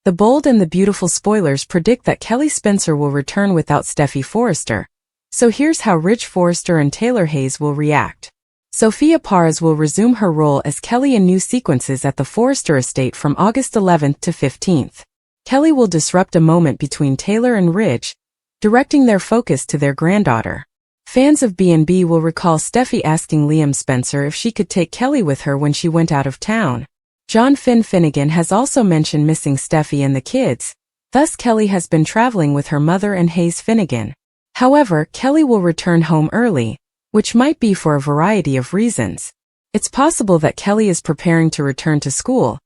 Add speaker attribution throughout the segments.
Speaker 1: The bold and the beautiful spoilers predict that Kelly Spencer will return without Steffy Forrester. So here's how Ridge Forrester and Taylor Hayes will react. Sophia Parras will resume her role as Kelly in new sequences at the Forrester estate from August 11th to 15th. Kelly will disrupt a moment between Taylor and Ridge, directing their focus to their granddaughter. Fans of B&B will recall Steffy asking Liam Spencer if she could take Kelly with her when she went out of town. John Finnegan has also mentioned missing Steffy and the kids, thus Kelly has been traveling with her mother and Hayes Finnegan. However, Kelly will return home early, which might be for a variety of reasons. It's possible that Kelly is preparing to return to school,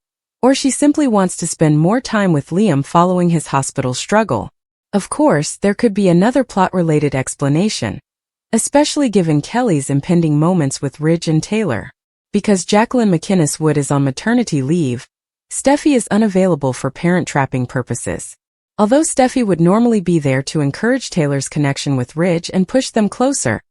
Speaker 1: or she simply wants to spend more time with Liam following his hospital struggle. Of course, there could be another plot-related explanation, especially given Kelly's impending moments with Ridge and Taylor. Because Jacqueline McInnes Wood is on maternity leave, Steffy is unavailable for parent-trapping purposes. Although Steffy would normally be there to encourage Taylor's connection with Ridge and push them closer,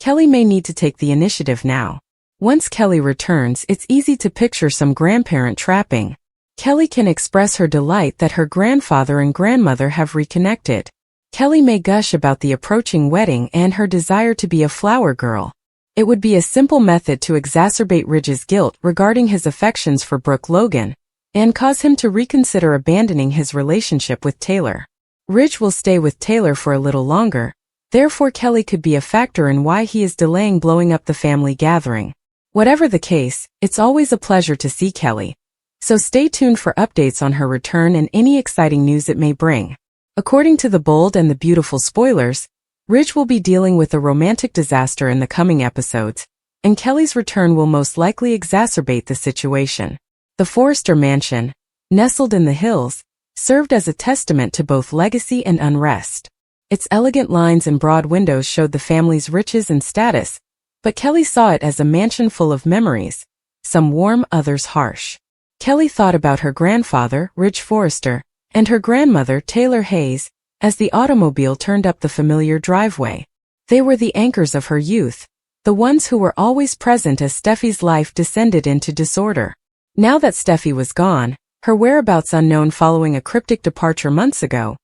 Speaker 1: Kelly may need to take the initiative now. Once Kelly returns, it's easy to picture some grandparent trapping. Kelly can express her delight that her grandfather and grandmother have reconnected. Kelly may gush about the approaching wedding and her desire to be a flower girl. It would be a simple method to exacerbate Ridge's guilt regarding his affections for Brooke Logan, and cause him to reconsider abandoning his relationship with Taylor. Ridge will stay with Taylor for a little longer, therefore Kelly could be a factor in why he is delaying blowing up the family gathering. Whatever the case, it's always a pleasure to see Kelly, so stay tuned for updates on her return and any exciting news it may bring. According to the bold and the beautiful spoilers, Ridge will be dealing with a romantic disaster in the coming episodes, and Kelly's return will most likely exacerbate the situation. The Forrester mansion, nestled in the hills, served as a testament to both legacy and unrest. Its elegant lines and broad windows showed the family's riches and status, but Kelly saw it as a mansion full of memories, some warm, others harsh. Kelly thought about her grandfather, Ridge Forrester, and her grandmother, Taylor Hayes, as the automobile turned up the familiar driveway. They were the anchors of her youth, the ones who were always present as Steffy's life descended into disorder. Now that Steffy was gone, her whereabouts unknown following a cryptic departure months ago,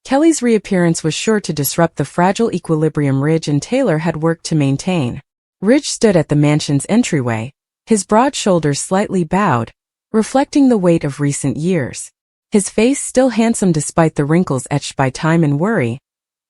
Speaker 1: Kelly's reappearance was sure to disrupt the fragile equilibrium Ridge and Taylor had worked to maintain. Ridge stood at the mansion's entryway, his broad shoulders slightly bowed, reflecting the weight of recent years. His face, still handsome despite the wrinkles etched by time and worry,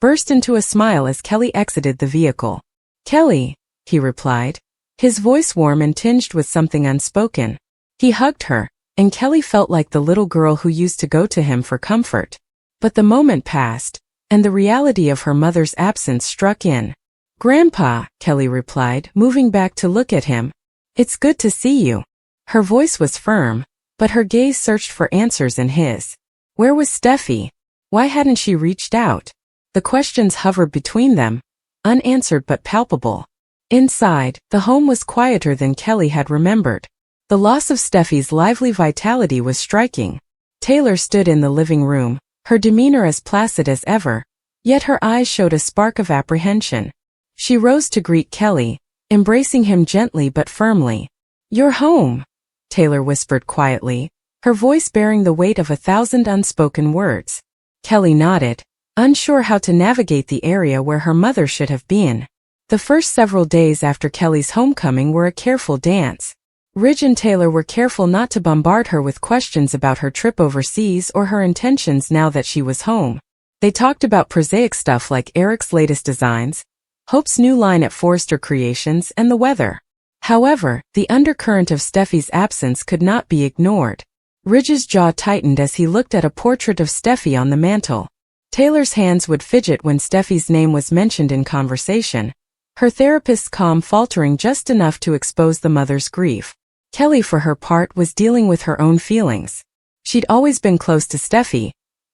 Speaker 1: burst into a smile as Kelly exited the vehicle. "Kelly," he replied, his voice warm and tinged with something unspoken. He hugged her, and Kelly felt like the little girl who used to go to him for comfort. But the moment passed, and the reality of her mother's absence struck in. "Grandpa," Kelly replied, moving back to look at him. "It's good to see you." Her voice was firm, but her gaze searched for answers in his. Where was Steffy? Why hadn't she reached out? The questions hovered between them, unanswered but palpable. Inside, the home was quieter than Kelly had remembered. The loss of Steffy's lively vitality was striking. Taylor stood in the living room, her demeanor as placid as ever, yet her eyes showed a spark of apprehension. She rose to greet Kelly, embracing him gently but firmly. "You're home," Taylor whispered quietly, her voice bearing the weight of 1,000 unspoken words. Kelly nodded, unsure how to navigate the area where her mother should have been. The first several days after Kelly's homecoming were a careful dance. Ridge and Taylor were careful not to bombard her with questions about her trip overseas or her intentions now that she was home. They talked about prosaic stuff like Eric's latest designs, Hope's new line at Forrester Creations, and the weather. However, the undercurrent of Steffy's absence could not be ignored. Ridge's jaw tightened as he looked at a portrait of Steffy on the mantel. Taylor's hands would fidget when Steffy's name was mentioned in conversation, her therapist's calm faltering just enough to expose the mother's grief. Kelly, for her part, was dealing with her own feelings. She'd always been close to Steffy,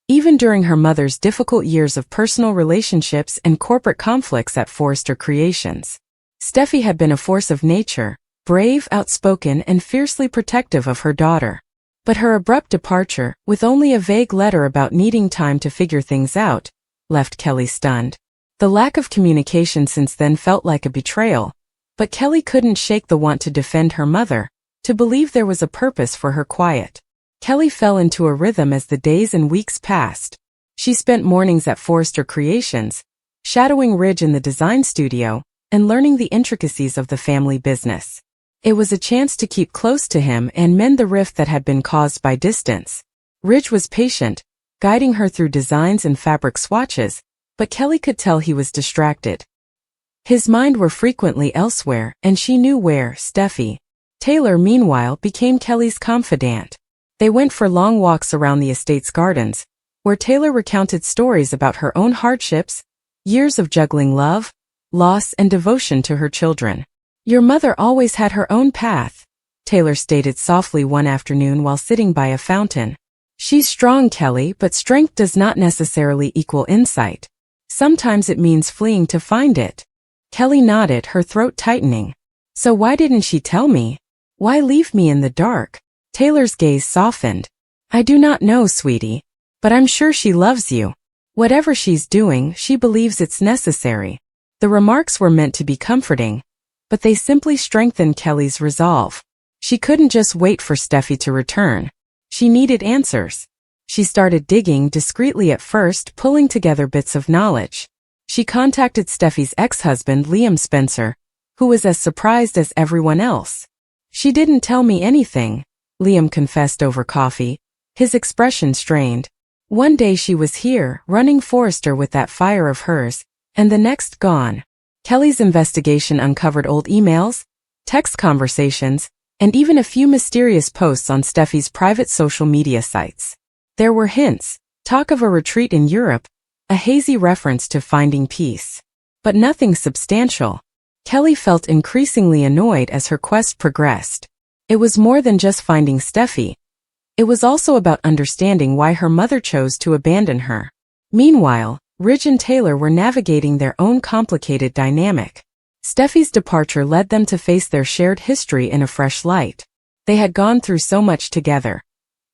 Speaker 1: even during her mother's difficult years of personal relationships and corporate conflicts at Forrester Creations. Steffy had been a force of nature, brave, outspoken, and fiercely protective of her daughter. But her abrupt departure, with only a vague letter about needing time to figure things out, left Kelly stunned. The lack of communication since then felt like a betrayal, but Kelly couldn't shake the want to defend her mother, to believe there was a purpose for her quiet. Kelly fell into a rhythm as the days and weeks passed. She spent mornings at Forrester Creations, shadowing Ridge in the design studio, and learning the intricacies of the family business. It was a chance to keep close to him and mend the rift that had been caused by distance. Ridge was patient, guiding her through designs and fabric swatches, but Kelly could tell he was distracted. His mind were frequently elsewhere, and she knew where. Steffy. Taylor, meanwhile, became Kelly's confidant. They went for long walks around the estate's gardens, where Taylor recounted stories about her own hardships, years of juggling love, loss, and devotion to her children. "Your mother always had her own path," Taylor stated softly one afternoon while sitting by a fountain. "She's strong, Kelly, but strength does not necessarily equal insight. Sometimes it means fleeing to find it." Kelly nodded, her throat tightening. "So why didn't she tell me? Why leave me in the dark?" Taylor's gaze softened. "I do not know, sweetie. But I'm sure she loves you. Whatever she's doing, she believes it's necessary." The remarks were meant to be comforting, but they simply strengthened Kelly's resolve. She couldn't just wait for Steffy to return. She needed answers. She started digging discreetly at first, pulling together bits of knowledge. She contacted Steffy's ex-husband, Liam Spencer, who was as surprised as everyone else. "She didn't tell me anything," Liam confessed over coffee, his expression strained. "One day she was here, running Forrester with that fire of hers, and the next gone." Kelly's investigation uncovered old emails, text conversations, and even a few mysterious posts on Steffy's private social media sites. There were hints, talk of a retreat in Europe, a hazy reference to finding peace. But nothing substantial. Kelly felt increasingly annoyed as her quest progressed. It was more than just finding Steffy. It was also about understanding why her mother chose to abandon her. Meanwhile, Ridge and Taylor were navigating their own complicated dynamic. Steffy's departure led them to face their shared history in a fresh light. They had gone through so much together.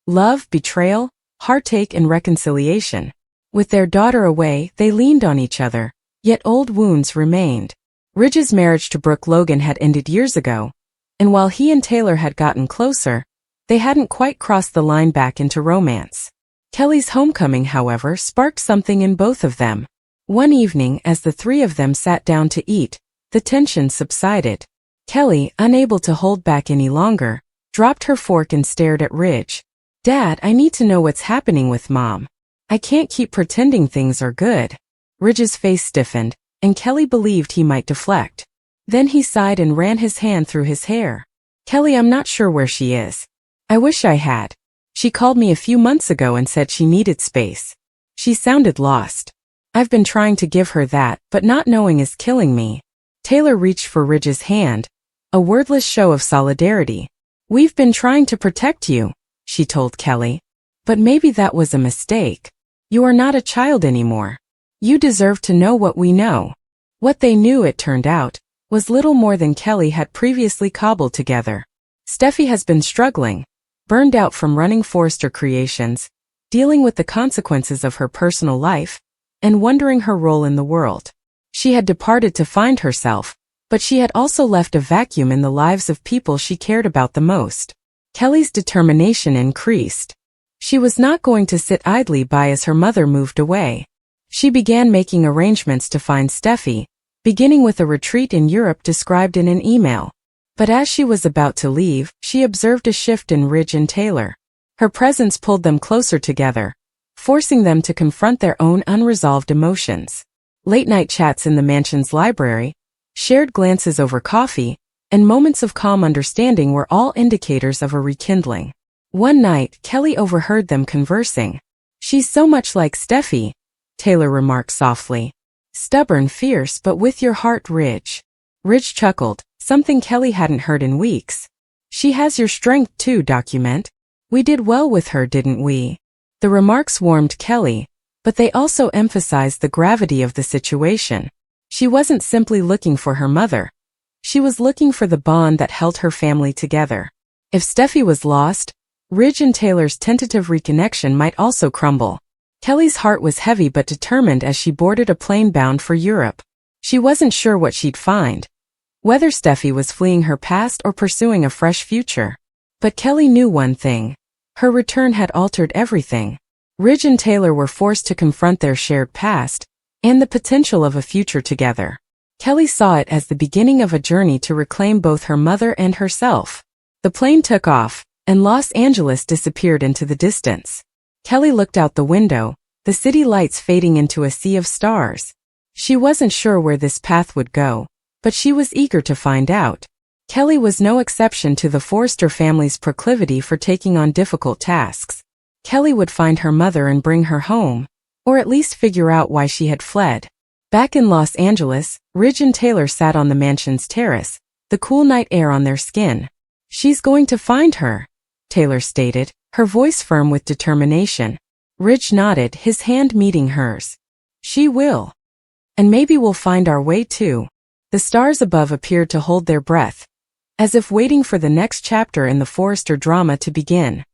Speaker 1: Love, betrayal, heartache, and reconciliation. With their daughter away, they leaned on each other, yet old wounds remained. Ridge's marriage to Brooke Logan had ended years ago, and while he and Taylor had gotten closer, they hadn't quite crossed the line back into romance. Kelly's homecoming, however, sparked something in both of them. One evening, as the three of them sat down to eat, the tension subsided. Kelly, unable to hold back any longer, dropped her fork and stared at Ridge. "Dad, I need to know what's happening with Mom. I can't keep pretending things are good." Ridge's face stiffened, and Kelly believed he might deflect. Then he sighed and ran his hand through his hair. "Kelly, I'm not sure where she is. I wish I had. She called me a few months ago and said she needed space. She sounded lost. I've been trying to give her that, but not knowing is killing me." Taylor reached for Ridge's hand, a wordless show of solidarity. "We've been trying to protect you," she told Kelly. "But maybe that was a mistake. You are not a child anymore. You deserve to know what we know." What they knew, it turned out, was little more than Kelly had previously cobbled together. Steffy has been struggling, burned out from running Forrester Creations, dealing with the consequences of her personal life, and wondering her role in the world. She had departed to find herself, but she had also left a vacuum in the lives of people she cared about the most. Kelly's determination increased. She was not going to sit idly by as her mother moved away. She began making arrangements to find Steffy, beginning with a retreat in Europe described in an email. But as she was about to leave, she observed a shift in Ridge and Taylor. Her presence pulled them closer together, forcing them to confront their own unresolved emotions. Late-night chats in the mansion's library, shared glances over coffee, and moments of calm understanding were all indicators of a rekindling. One night, Kelly overheard them conversing. "She's so much like Steffy," Taylor remarked softly. "Stubborn, fierce, but with your heart, Ridge." Ridge chuckled, something Kelly hadn't heard in weeks. "She has your strength too, document. We did well with her, didn't we?" The remarks warmed Kelly, but they also emphasized the gravity of the situation. She wasn't simply looking for her mother. She was looking for the bond that held her family together. If Steffy was lost, Ridge and Taylor's tentative reconnection might also crumble. Kelly's heart was heavy but determined as she boarded a plane bound for Europe. She wasn't sure what she'd find, whether Steffy was fleeing her past or pursuing a fresh future. But Kelly knew one thing. Her return had altered everything. Ridge and Taylor were forced to confront their shared past and the potential of a future together. Kelly saw it as the beginning of a journey to reclaim both her mother and herself. The plane took off, and Los Angeles disappeared into the distance. Kelly looked out the window, the city lights fading into a sea of stars. She wasn't sure where this path would go, but she was eager to find out. Kelly was no exception to the Forrester family's proclivity for taking on difficult tasks. Kelly would find her mother and bring her home, or at least figure out why she had fled. Back in Los Angeles, Ridge and Taylor sat on the mansion's terrace, the cool night air on their skin. "She's going to find her," Taylor stated, her voice firm with determination. Ridge nodded, his hand meeting hers. "She will. And maybe we'll find our way too." The stars above appeared to hold their breath, as if waiting for the next chapter in the Forrester drama to begin.